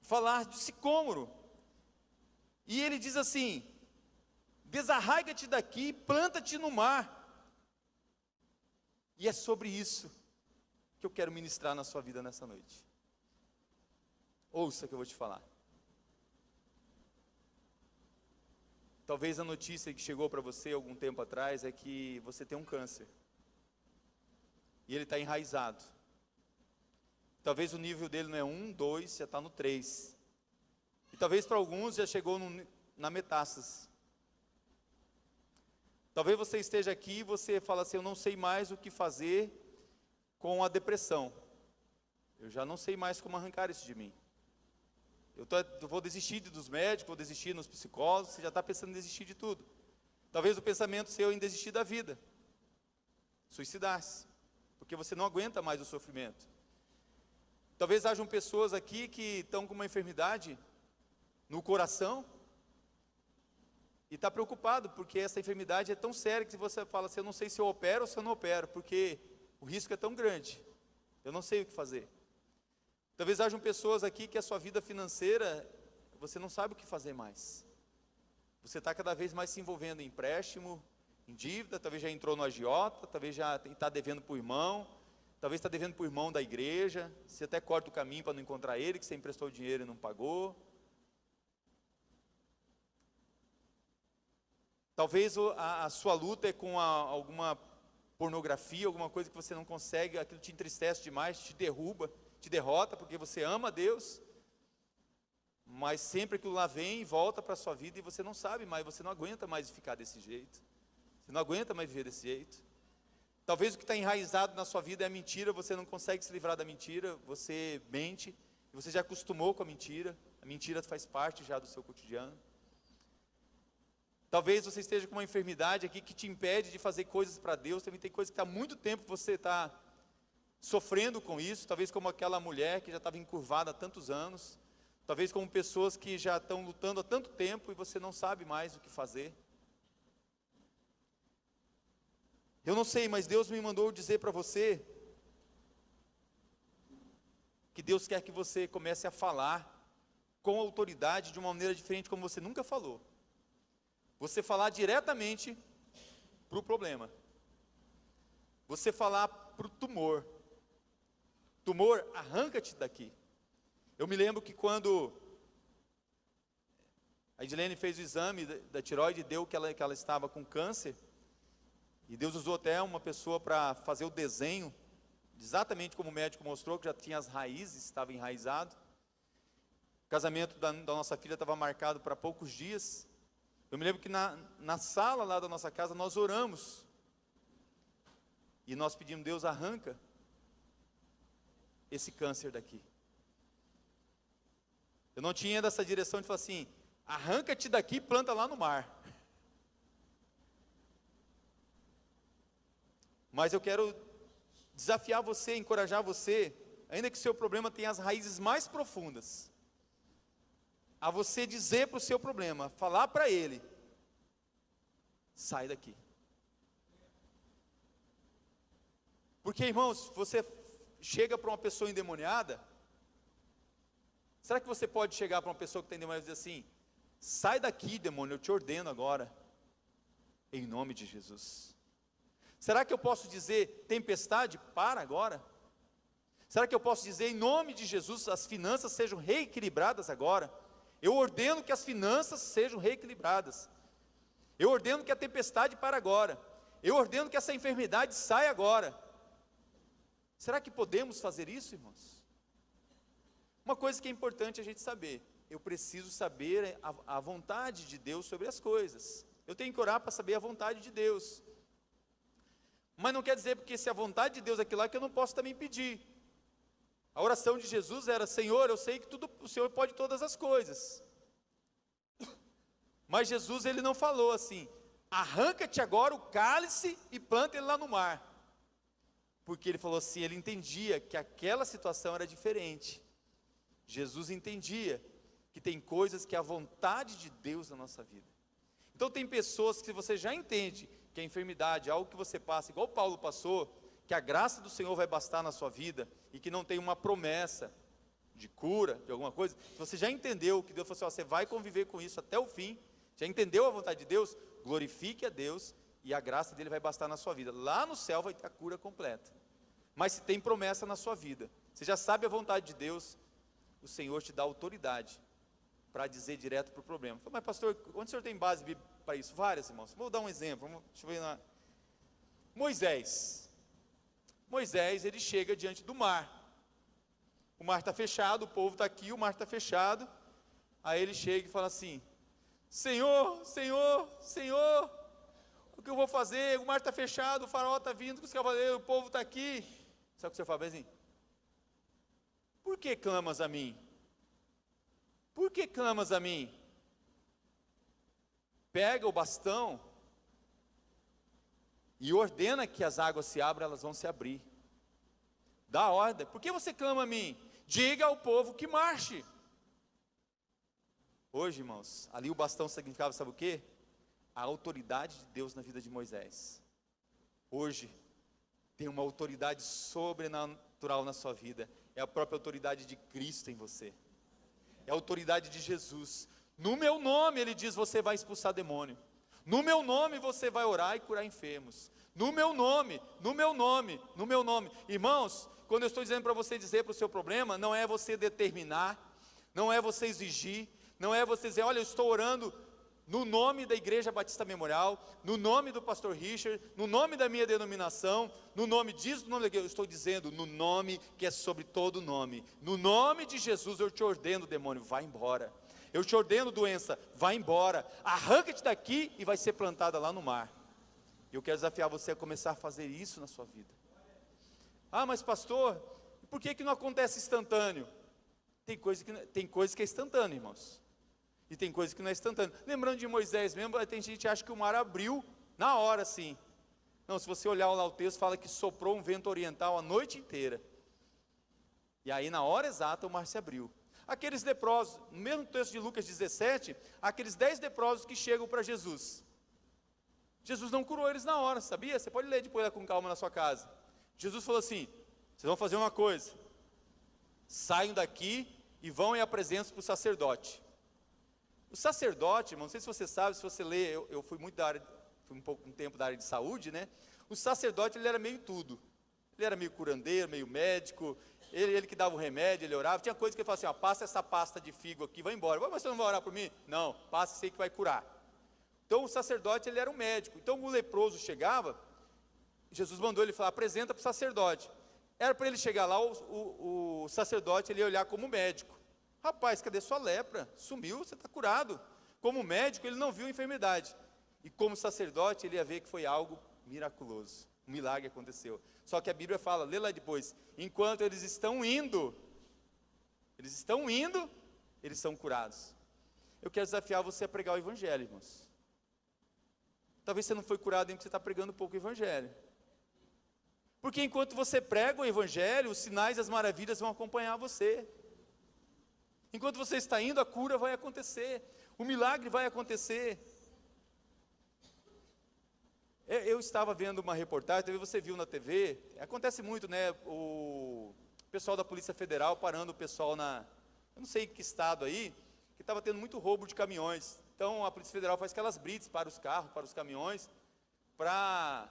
falar de sicômoro? E ele diz assim: desarraiga-te daqui, planta-te no mar. E é sobre isso que eu quero ministrar na sua vida nessa noite. Ouça o que eu vou te falar. Talvez a notícia que chegou para você algum tempo atrás é que você tem um câncer. E ele está enraizado. Talvez o nível dele não é 1, 2, já está no 3. E talvez para alguns já chegou na metástase. Talvez você esteja aqui e você fala assim: eu não sei mais o que fazer com a depressão. Eu já não sei mais como arrancar isso de mim. Eu vou desistir dos médicos, vou desistir nos psicólogos. Você já está pensando em desistir de tudo. Talvez o pensamento seu em desistir da vida, suicidar-se, porque você não aguenta mais o sofrimento. Talvez hajam pessoas aqui que estão com uma enfermidade no coração e está preocupado, porque essa enfermidade é tão séria que você fala assim: eu não sei se eu opero ou se eu não opero, porque o risco é tão grande, eu não sei o que fazer. Talvez hajam pessoas aqui que a sua vida financeira, você não sabe o que fazer mais. Você está cada vez mais se envolvendo em empréstimo, em dívida, talvez já entrou no agiota, talvez já está devendo para o irmão, talvez está devendo para o irmão da igreja, você até corta o caminho para não encontrar ele, que você emprestou dinheiro e não pagou. Talvez a sua luta é com alguma pornografia, alguma coisa que você não consegue, aquilo te entristece demais, te derruba, te derrota, porque você ama a Deus, mas sempre aquilo lá vem e volta para a sua vida e você não sabe mais, você não aguenta mais ficar desse jeito, você não aguenta mais viver desse jeito. Talvez o que está enraizado na sua vida é a mentira, você não consegue se livrar da mentira, você mente, e você já acostumou com a mentira faz parte já do seu cotidiano. Talvez você esteja com uma enfermidade aqui que te impede de fazer coisas para Deus. Também tem coisa que há muito tempo você está sofrendo com isso. Talvez como aquela mulher que já estava encurvada há tantos anos. Talvez como pessoas que já estão lutando há tanto tempo e você não sabe mais o que fazer. Eu não sei, mas Deus me mandou dizer para você que Deus quer que você comece a falar com autoridade de uma maneira diferente, como você nunca falou. Você falar diretamente para o problema. Você falar para o tumor. Tumor, arranca-te daqui. Eu me lembro que quando a Edilene fez o exame da tireoide, deu que ela estava com câncer, e Deus usou até uma pessoa para fazer o desenho, exatamente como o médico mostrou, que já tinha as raízes, estava enraizado. O casamento da nossa filha estava marcado para poucos dias. Eu me lembro que na sala lá da nossa casa nós oramos, e nós pedimos: Deus, arranca esse câncer daqui. Eu não tinha dessa direção de falar assim: arranca-te daqui e planta lá no mar. Mas eu quero desafiar você, encorajar você, ainda que o seu problema tenha as raízes mais profundas, a você dizer para o seu problema, falar para ele: sai daqui. Porque, irmãos, você chega para uma pessoa endemoniada, será que você pode chegar para uma pessoa que tem endemoniado e dizer assim: sai daqui, demônio, eu te ordeno agora, em nome de Jesus? Será que eu posso dizer: tempestade, para agora? Será que eu posso dizer: em nome de Jesus, as finanças sejam reequilibradas agora? Eu ordeno que as finanças sejam reequilibradas. Eu ordeno que a tempestade pare agora. Eu ordeno que essa enfermidade saia agora. Será que podemos fazer isso, irmãos? Uma coisa que é importante a gente saber: eu preciso saber a vontade de Deus sobre as coisas. Eu tenho que orar para saber a vontade de Deus. Mas não quer dizer porque se a vontade de Deus é aquilo lá que eu não posso também pedir. A oração de Jesus era: Senhor, eu sei que o Senhor pode todas as coisas, Mas Jesus, ele não falou assim: arranca-te agora o cálice e planta ele lá no mar. Porque ele falou assim, ele entendia que aquela situação era diferente. Jesus entendia que tem coisas que é a vontade de Deus na nossa vida. Então tem pessoas que você já entende que a enfermidade, algo que você passa, igual Paulo passou, que a graça do Senhor vai bastar na sua vida, e que não tem uma promessa de cura, de alguma coisa, você já entendeu que Deus falou assim, ó, você vai conviver com isso até o fim, já entendeu a vontade de Deus, glorifique a Deus, e a graça dele vai bastar na sua vida. Lá no céu vai ter a cura completa. Mas se tem promessa na sua vida, você já sabe a vontade de Deus, o Senhor te dá autoridade para dizer direto para o problema. Mas pastor, onde o senhor tem base bíblica para isso? Várias, irmãos. Vou dar um exemplo. Deixa eu ver Moisés, ele chega diante do mar. O mar está fechado, o povo está aqui, o mar está fechado. Aí ele chega e fala assim: Senhor, Senhor, Senhor, o que eu vou fazer? O mar está fechado, o faraó está vindo com os cavaleiros, o povo está aqui. Sabe o que você fala assim? Por que clamas a mim? Por que clamas a mim? Pega o bastão e ordena que as águas se abram, elas vão se abrir. Dá ordem. Por que você clama a mim? Diga ao povo que marche. Hoje, irmãos, ali o bastão significava, sabe o quê? A autoridade de Deus na vida de Moisés. Hoje, tem uma autoridade sobrenatural na sua vida. É a própria autoridade de Cristo em você. É a autoridade de Jesus. No meu nome, ele diz, você vai expulsar demônio. No meu nome você vai orar e curar enfermos. No meu nome, no meu nome, no meu nome. Irmãos, quando eu estou dizendo para você dizer para o seu problema, não é você determinar, não é você exigir, não é você dizer, olha, eu estou orando no nome da Igreja Batista Memorial, no nome do pastor Richard, no nome da minha denominação, no nome disso, no nome daquilo. Eu estou dizendo no nome que é sobre todo nome. No nome de Jesus eu te ordeno, demônio, vai embora. Eu te ordeno, doença, vai embora. Arranca-te daqui e vai ser plantada lá no mar. Eu quero desafiar você a começar a fazer isso na sua vida. Ah, mas pastor, por que não acontece instantâneo? Tem coisa que é instantânea, irmãos. E tem coisa que não é instantânea. Lembrando de Moisés mesmo, tem gente que acha que o mar abriu na hora, sim. Não, se você olhar lá o texto, fala que soprou um vento oriental a noite inteira. E aí na hora exata o mar se abriu. Aqueles leprosos, no mesmo texto de Lucas 17, aqueles 10 leprosos que chegam para Jesus. Jesus não curou eles na hora, sabia? Você pode ler depois com calma na sua casa. Jesus falou assim, vocês vão fazer uma coisa. Saiam daqui e vão e apresentem para o sacerdote. O sacerdote, irmão, não sei se você sabe, se você lê, eu fui muito da área, fui um tempo da área de saúde, né? O sacerdote, ele era meio tudo. Ele era meio curandeiro, meio médico, ele que dava o remédio, ele orava. Tinha coisa que ele falava assim, ó, passa essa pasta de figo aqui, vai embora. Mas você não vai orar por mim? Não, passa isso aí que vai curar. Então o sacerdote, ele era um médico. Então o leproso chegava, Jesus mandou ele falar, apresenta para o sacerdote. Era para ele chegar lá, o sacerdote, ele ia olhar como médico. Rapaz, cadê sua lepra? Sumiu, você está curado. Como médico, ele não viu a enfermidade. E como sacerdote, ele ia ver que foi algo miraculoso. Um milagre aconteceu. Só que a Bíblia fala, lê lá depois, enquanto eles estão indo, eles são curados. Eu quero desafiar você a pregar o Evangelho, irmãos. Talvez você não foi curado nem porque você está pregando pouco o Evangelho. Porque enquanto você prega o Evangelho, os sinais e as maravilhas vão acompanhar você. Enquanto você está indo, a cura vai acontecer, o milagre vai acontecer. Eu estava vendo uma reportagem, talvez você viu na TV, acontece muito, né, o pessoal da Polícia Federal parando o pessoal eu não sei que estado aí, que estava tendo muito roubo de caminhões. Então a Polícia Federal faz aquelas blitz para os carros, para os caminhões, para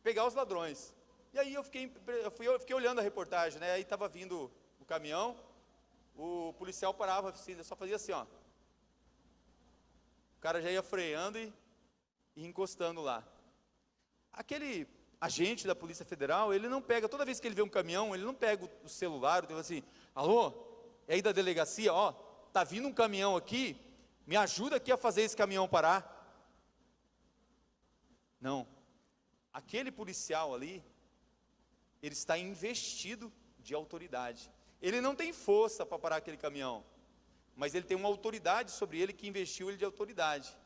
pegar os ladrões. E aí eu fiquei olhando a reportagem, né, aí estava vindo o caminhão, o policial parava assim, só fazia assim, ó. O cara já ia freando e encostando lá. Aquele agente da Polícia Federal, ele não pega, toda vez que ele vê um caminhão, ele não pega o celular, ele fala assim, alô, é aí da delegacia, ó, tá vindo um caminhão aqui, me ajuda aqui a fazer esse caminhão parar. Não. Aquele policial ali, ele está investido de autoridade. Ele não tem força para parar aquele caminhão, mas ele tem uma autoridade sobre ele que investiu ele de autoridade.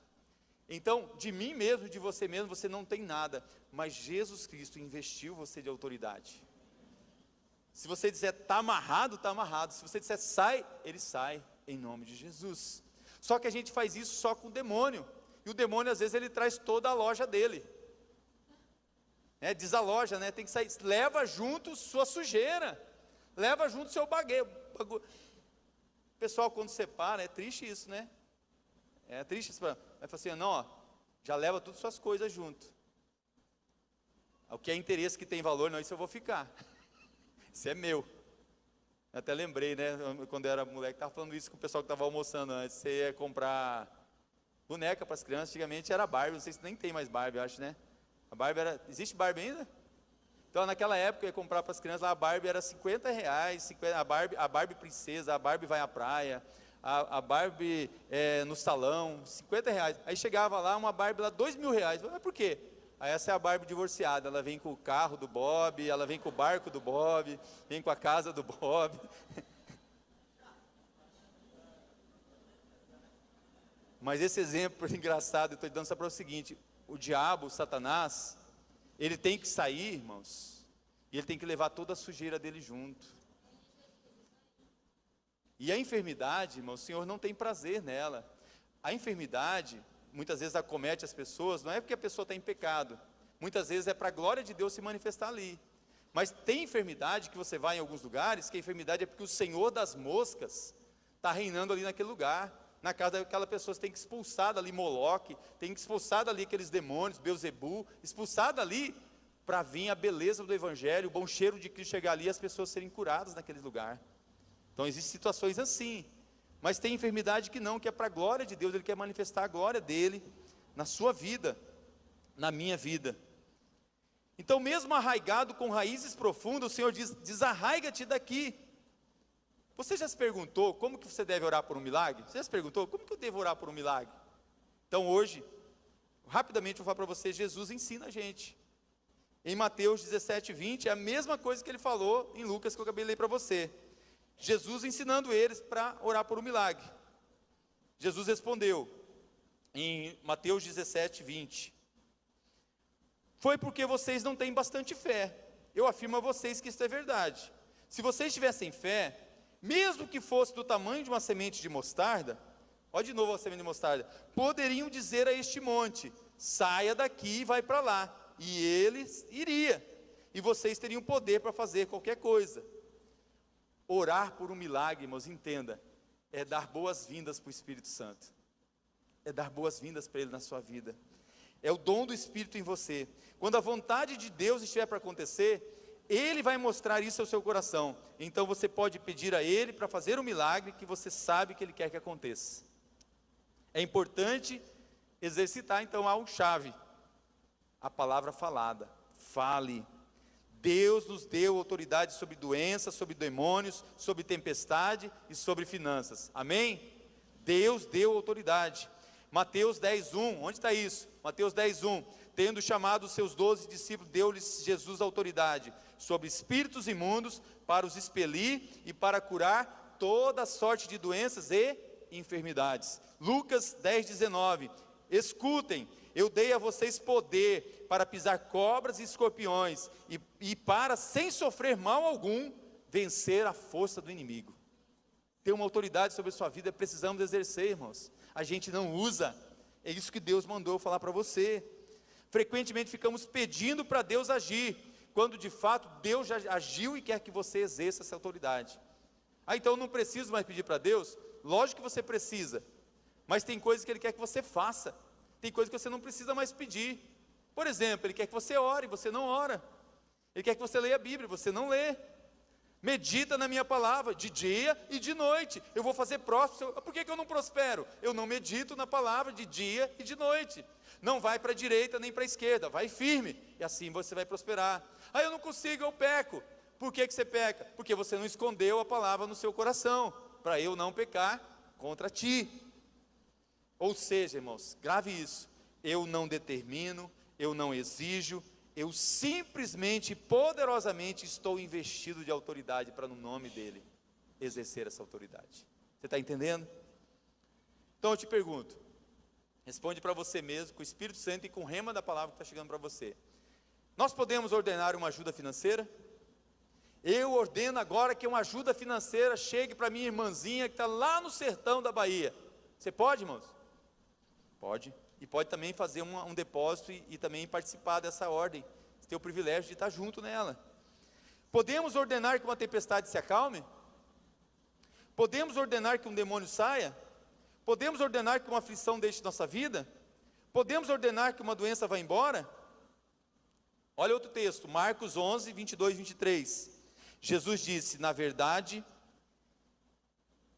Então, de mim mesmo, de você mesmo, você não tem nada, mas Jesus Cristo investiu você de autoridade. Se você disser está amarrado, está amarrado. Se você disser sai, ele sai, em nome de Jesus. Só que a gente faz isso só com o demônio, e o demônio às vezes ele traz toda a loja dele, desaloja, tem que sair, leva junto sua sujeira, leva junto seu bagueiro. Pessoal, quando separa, é triste isso, né? É triste isso. Vai falar assim, não, ó, já leva todas as suas coisas junto. O que é interesse que tem valor, não, isso eu vou ficar. Isso é meu. Eu até lembrei, quando eu era moleque, estava falando isso com o pessoal que estava almoçando antes. Você ia comprar boneca para as crianças, antigamente era Barbie, não sei se nem tem mais Barbie, eu acho, né? A Barbie era, existe Barbie ainda? Então naquela época eu ia comprar para as crianças, lá a Barbie era R$50, a Barbie princesa, a Barbie vai à praia, a Barbie no salão, R$50. Aí chegava lá uma Barbie lá, R$2.000, mas por quê? Aí essa é a Barbie divorciada, ela vem com o carro do Bob, ela vem com o barco do Bob, vem com a casa do Bob. Mas esse exemplo é engraçado, eu estou dando só para o seguinte, o diabo, o Satanás, ele tem que sair, irmãos, e ele tem que levar toda a sujeira dele junto. E a enfermidade, irmão, o Senhor não tem prazer nela. A enfermidade, muitas vezes acomete as pessoas, não é porque a pessoa está em pecado, muitas vezes é para a glória de Deus se manifestar ali. Mas tem enfermidade que você vai em alguns lugares, que a enfermidade é porque o Senhor das moscas está reinando ali naquele lugar. Na casa daquela pessoa, você tem que expulsar dali Moloque, tem que expulsar dali aqueles demônios, Beuzebu, expulsar dali para vir a beleza do Evangelho, o bom cheiro de Cristo chegar ali e as pessoas serem curadas naquele lugar. Então existem situações assim, mas tem enfermidade que não, que é para a glória de Deus, Ele quer manifestar a glória dEle na sua vida, na minha vida. Então mesmo arraigado com raízes profundas, o Senhor diz, desarraiga-te daqui. Você já se perguntou como que você deve orar por um milagre? Você já se perguntou como que eu devo orar por um milagre? Então hoje, rapidamente eu vou falar para você, Jesus ensina a gente. Em Mateus 17:20, é a mesma coisa que Ele falou em Lucas que eu acabei de ler para você. Jesus ensinando eles para orar por um milagre. Jesus respondeu, em Mateus 17:20, foi porque vocês não têm bastante fé. Eu afirmo a vocês que isso é verdade. Se vocês tivessem fé, mesmo que fosse do tamanho de uma semente de mostarda, olha de novo a semente de mostarda, poderiam dizer a este monte, saia daqui e vai para lá, e eles iria, e vocês teriam poder para fazer qualquer coisa. Orar por um milagre, irmãos, entenda, é dar boas-vindas para o Espírito Santo, é dar boas-vindas para Ele na sua vida, é o dom do Espírito em você. Quando a vontade de Deus estiver para acontecer, Ele vai mostrar isso ao seu coração, então você pode pedir a Ele para fazer um milagre que você sabe que Ele quer que aconteça. É importante exercitar então algo chave, a palavra falada, fale. Deus nos deu autoridade sobre doenças, sobre demônios, sobre tempestade e sobre finanças, amém? Deus deu autoridade. Mateus 10:1, onde está isso? Mateus 10:1, tendo chamado os seus 12 discípulos, deu-lhes Jesus autoridade sobre espíritos imundos, para os expelir e para curar toda sorte de doenças e enfermidades. Lucas 10:19, escutem, eu dei a vocês poder para pisar cobras e escorpiões, e para, sem sofrer mal algum, vencer a força do inimigo. Ter uma autoridade sobre a sua vida, precisamos exercer, irmãos. A gente não usa, é isso que Deus mandou eu falar para você. Frequentemente ficamos pedindo para Deus agir, quando de fato Deus já agiu e quer que você exerça essa autoridade. Então eu não preciso mais pedir para Deus? Lógico que você precisa, mas tem coisas que Ele quer que você faça, tem coisas que você não precisa mais pedir. Por exemplo, Ele quer que você ore, você não ora. Ele quer que você leia a Bíblia, você não lê. Medita na minha palavra, de dia e de noite. Eu vou fazer próspero. Por que eu não prospero? Eu não medito na palavra de dia e de noite. Não vai para a direita nem para a esquerda, vai firme, e assim você vai prosperar. Eu não consigo, eu peco. Por que você peca? Porque você não escondeu a palavra no seu coração, para eu não pecar contra ti. Ou seja, irmãos, grave isso, eu não determino, eu não exijo, eu simplesmente, poderosamente estou investido de autoridade para no nome dEle exercer essa autoridade. Você está entendendo? Então eu te pergunto, responde para você mesmo, com o Espírito Santo e com o rema da palavra que está chegando para você. Nós podemos ordenar uma ajuda financeira? Eu ordeno agora que uma ajuda financeira chegue para minha irmãzinha que está lá no sertão da Bahia. Você pode, irmãos? Pode. E pode também fazer um depósito e também participar dessa ordem. Você tem o privilégio de estar junto nela. Podemos ordenar que uma tempestade se acalme? Podemos ordenar que um demônio saia? Podemos ordenar que uma aflição deixe nossa vida? Podemos ordenar que uma doença vá embora? Olha outro texto, Marcos 11, 22 e 23. Jesus disse, na verdade,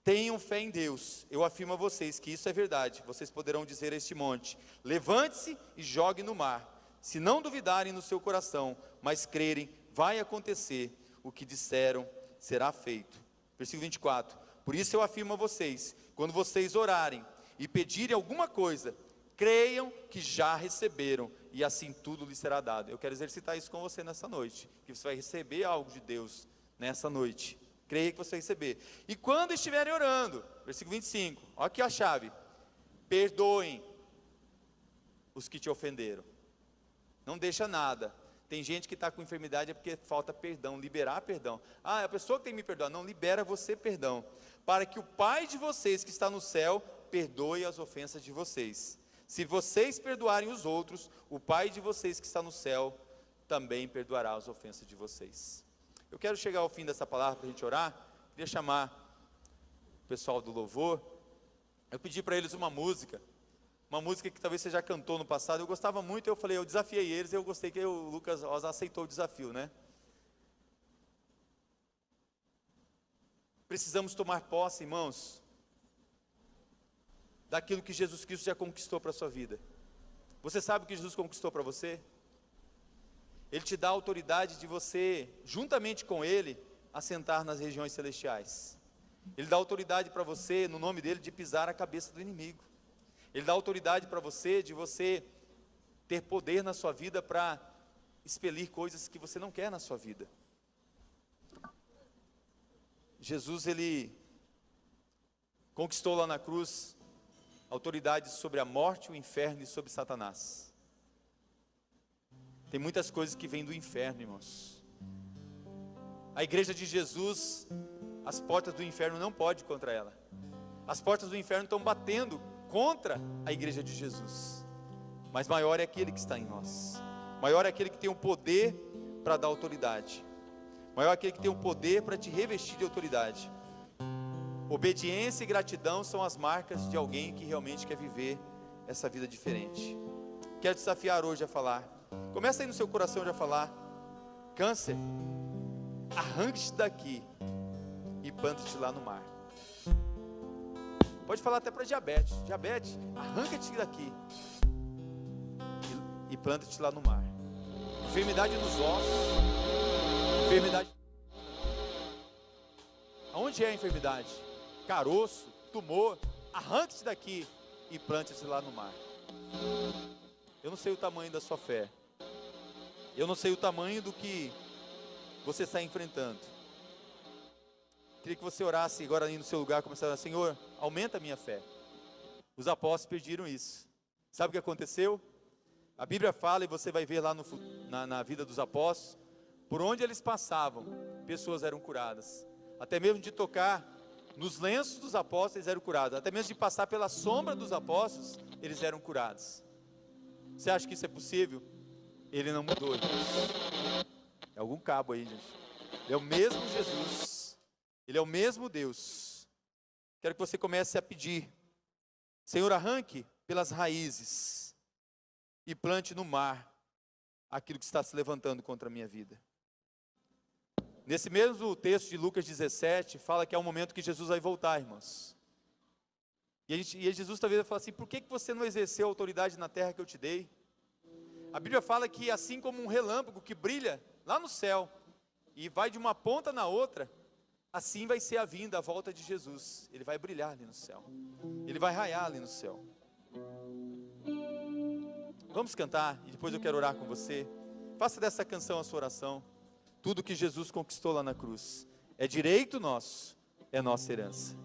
tenham fé em Deus. Eu afirmo a vocês que isso é verdade. Vocês poderão dizer a este monte, levante-se e jogue no mar. Se não duvidarem no seu coração, mas crerem, vai acontecer. O que disseram será feito. Versículo 24. Por isso eu afirmo a vocês, quando vocês orarem e pedirem alguma coisa, creiam que já receberam, e assim tudo lhes será dado. Eu quero exercitar isso com você nessa noite, que você vai receber algo de Deus nessa noite. Creia que você vai receber. E quando estiverem orando, versículo 25, olha aqui a chave, perdoem os que te ofenderam. Não deixa nada. Tem gente que está com enfermidade é porque falta perdão, liberar perdão. Ah, é a pessoa que tem que me perdoar. Não, libera você perdão, para que o Pai de vocês que está no céu perdoe as ofensas de vocês. Se vocês perdoarem os outros, o Pai de vocês que está no céu também perdoará as ofensas de vocês. Eu quero chegar ao fim dessa palavra para a gente orar. Queria chamar o pessoal do louvor. Eu pedi para eles uma música que talvez você já cantou no passado. Eu gostava muito, eu falei, eu desafiei eles, eu gostei que o Lucas Rosa aceitou o desafio, né? Precisamos tomar posse, irmãos, daquilo que Jesus Cristo já conquistou para a sua vida. Você sabe o que Jesus conquistou para você? Ele te dá a autoridade de você, juntamente com Ele, assentar nas regiões celestiais. Ele dá autoridade para você, no nome dEle, de pisar a cabeça do inimigo. Ele dá autoridade para você, de você ter poder na sua vida para expelir coisas que você não quer na sua vida. Jesus, Ele conquistou lá na cruz autoridade sobre a morte, o inferno e sobre Satanás. Tem muitas coisas que vêm do inferno, irmãos. A igreja de Jesus, as portas do inferno não podem contra ela. As portas do inferno estão batendo contra a igreja de Jesus. Mas maior é aquele que está em nós. Maior é aquele que tem o poder para dar autoridade. Maior é aquele que tem o poder para te revestir de autoridade. Obediência e gratidão são as marcas de alguém que realmente quer viver essa vida diferente. Quero desafiar hoje a falar. Começa aí no seu coração já a falar. Câncer, arranque-te daqui e planta-te lá no mar. Pode falar até para diabetes. Diabetes, arranca-te daqui e planta-te lá no mar. Enfermidade nos ossos. Enfermidade. Aonde é a enfermidade? Caroço, tumor. Arranque-te daqui e plante-te lá no mar. Eu não sei o tamanho da sua fé. Eu não sei o tamanho do que você está enfrentando. Queria que você orasse agora aí no seu lugar, começar a orar, Senhor, aumenta a minha fé. Os apóstolos pediram isso. Sabe o que aconteceu? A Bíblia fala, e você vai ver lá na vida dos apóstolos, por onde eles passavam, pessoas eram curadas. Até mesmo de tocar nos lenços dos apóstolos, eles eram curados. Até mesmo de passar pela sombra dos apóstolos, eles eram curados. Você acha que isso é possível? Ele não mudou, irmãos. É algum cabo aí, gente. Ele é o mesmo Jesus. Ele é o mesmo Deus. Quero que você comece a pedir. Senhor, arranque pelas raízes e plante no mar aquilo que está se levantando contra a minha vida. Nesse mesmo texto de Lucas 17, fala que é o momento que Jesus vai voltar, irmãos. E Jesus talvez vai falar assim, por que você não exerceu a autoridade na terra que eu te dei? A Bíblia fala que assim como um relâmpago que brilha lá no céu, e vai de uma ponta na outra, assim vai ser a vinda, a volta de Jesus. Ele vai brilhar ali no céu. Ele vai raiar ali no céu. Vamos cantar, e depois eu quero orar com você. Faça dessa canção a sua oração. Tudo que Jesus conquistou lá na cruz é direito nosso, é nossa herança.